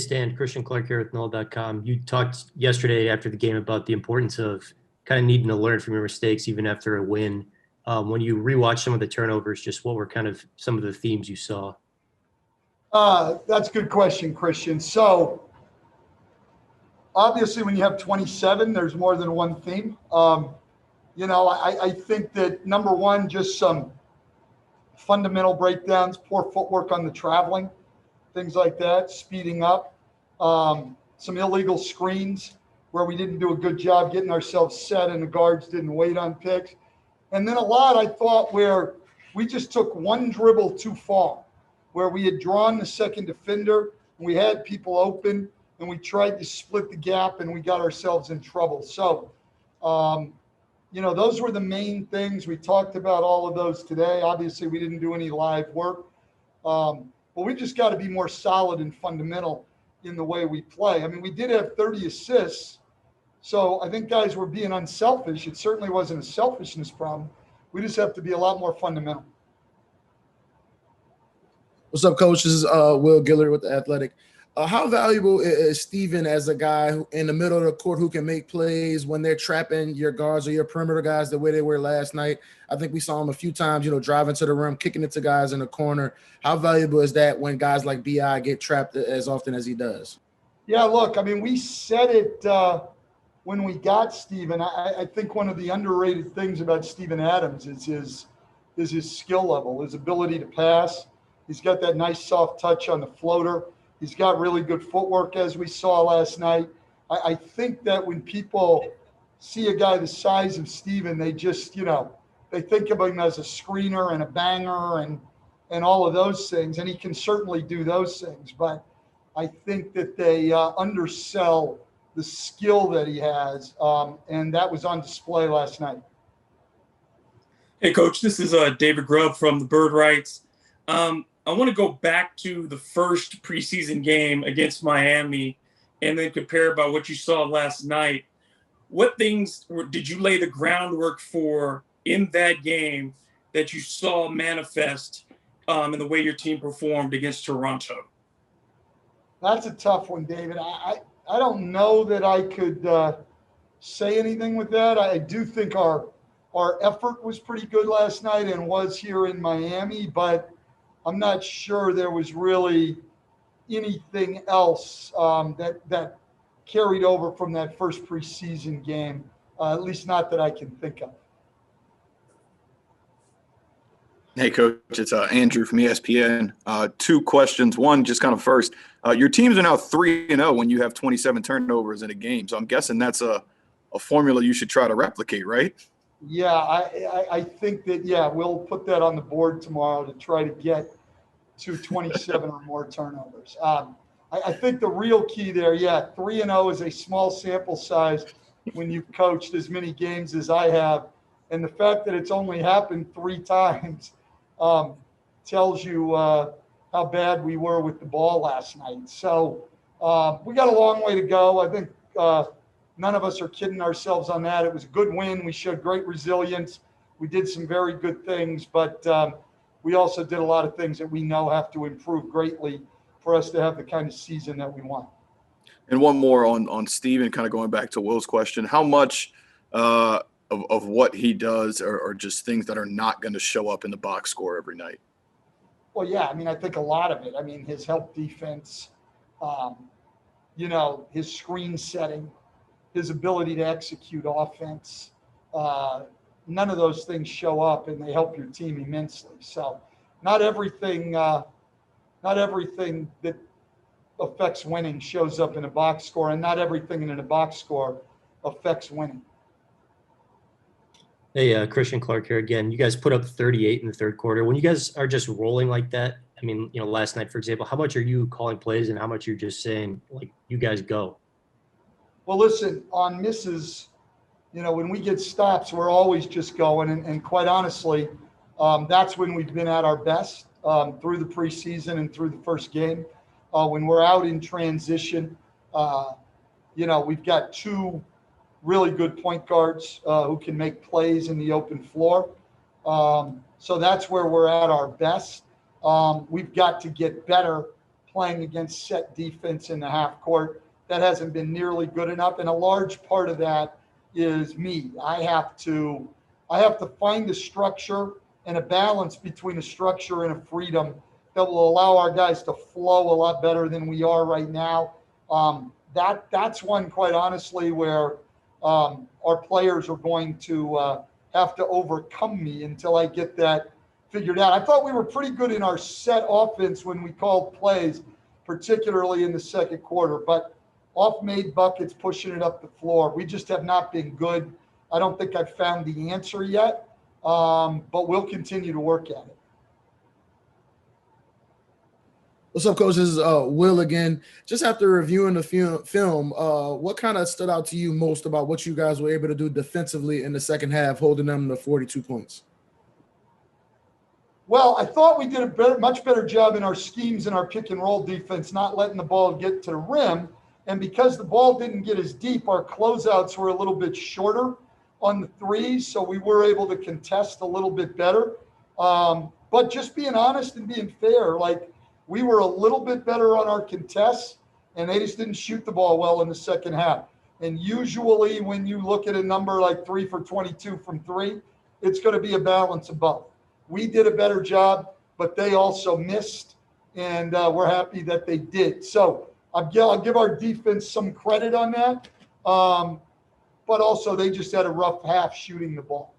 Stan, Christian Clark here with Null.com. You talked yesterday after the game about the importance of kind of needing to learn from your mistakes even after a win. When you rewatch some of the turnovers, just what were kind of some of the themes you saw? That's a good question, Christian. So obviously when you have 27, there's more than one theme. I think that number one, just some fundamental breakdowns, poor footwork on the traveling, things like that, speeding up, some illegal screens where we didn't do a good job getting ourselves set and the guards didn't wait on picks. And then a lot, I thought, where we just took one dribble too far, where we had drawn the second defender and we had people open and we tried to split the gap and we got ourselves in trouble. So, those were the main things. We talked about all of those today. Obviously, we didn't do any live work. But we just got to be more solid and fundamental in the way we play. I mean, we did have 30 assists. So I think guys were being unselfish. It certainly wasn't a selfishness problem. We just have to be a lot more fundamental. What's up, Coach? This is Will Gillard with The Athletic. How valuable is Steven as a guy who, in the middle of the court, who can make plays when they're trapping your guards or your perimeter guys the way they were last night? I think we saw him a few times, driving to the rim, kicking it to guys in the corner. How valuable is that when guys like B.I. get trapped as often as he does? Yeah, look, I mean, we said it when we got Steven. I think one of the underrated things about Steven Adams is his skill level, his ability to pass. He's got that nice soft touch on the floater. He's got really good footwork, as we saw last night. I think that when people see a guy the size of Steven, they just, they think of him as a screener and a banger and all of those things. And he can certainly do those things. But I think that they undersell the skill that he has. And that was on display last night. Hey, Coach, this is David Grubb from the Bird Rights. I want to go back to the first preseason game against Miami and then compare about what you saw last night. What things did you lay the groundwork for in that game that you saw manifest in the way your team performed against Toronto? That's a tough one, David. I don't know that I could say anything with that. I do think our effort was pretty good last night and was here in Miami, but I'm not sure there was really anything else that carried over from that first preseason game, at least not that I can think of. Hey, Coach, it's Andrew from ESPN. Two questions. One, just kind of first, your teams are now 3-0 when you have 27 turnovers in a game. So I'm guessing that's a formula you should try to replicate, right? Yeah, I think that, we'll put that on the board tomorrow to try to get to 27 or more turnovers. I think the real key there, 3-0 is a small sample size when you've coached as many games as I have. And the fact that it's only happened 3 times tells you how bad we were with the ball last night. So we got a long way to go. I think none of us are kidding ourselves on that. It was a good win. We showed great resilience. We did some very good things, but we also did a lot of things that we know have to improve greatly for us to have the kind of season that we want. And one more on Steven, kind of going back to Will's question. How much of what he does are just things that are not going to show up in the box score every night? Well, I mean, I think a lot of it. I mean, his help defense, his screen setting, his ability to execute offense. None of those things show up, and they help your team immensely. So not everything that affects winning shows up in a box score, and not everything in a box score affects winning. Hey, Christian Clark here again. You guys put up 38 in the third quarter. When you guys are just rolling like that, I mean, last night, for example, how much are you calling plays and how much you're just saying, like, you guys go? Well, listen, on misses, when we get stops, we're always just going. And quite honestly, that's when we've been at our best through the preseason and through the first game. When we're out in transition, we've got 2 really good point guards who can make plays in the open floor. So that's where we're at our best. We've got to get better playing against set defense in the half court. That hasn't been nearly good enough. And a large part of that is me. I have to find a structure and a balance between a structure and a freedom that will allow our guys to flow a lot better than we are right now. That's one, quite honestly, where our players are going to have to overcome me until I get that figured out. I thought we were pretty good in our set offense when we called plays, particularly in the second quarter, but off-made buckets, pushing it up the floor, we just have not been good. I don't think I've found the answer yet, but we'll continue to work at it. What's up, Coach? This is Will again. Just after reviewing the film, what kind of stood out to you most about what you guys were able to do defensively in the second half, holding them to 42 points? Well, I thought we did a much better job in our schemes and our pick and roll defense, not letting the ball get to the rim. And because the ball didn't get as deep, our closeouts were a little bit shorter on the threes, so we were able to contest a little bit better. But just being honest and being fair, like, we were a little bit better on our contests, and they just didn't shoot the ball well in the second half. And usually when you look at a number like 3 for 22 from three, it's going to be a balance of both. We did a better job, but they also missed, and we're happy that they did. So I'll give our defense some credit on that, but also they just had a rough half shooting the ball.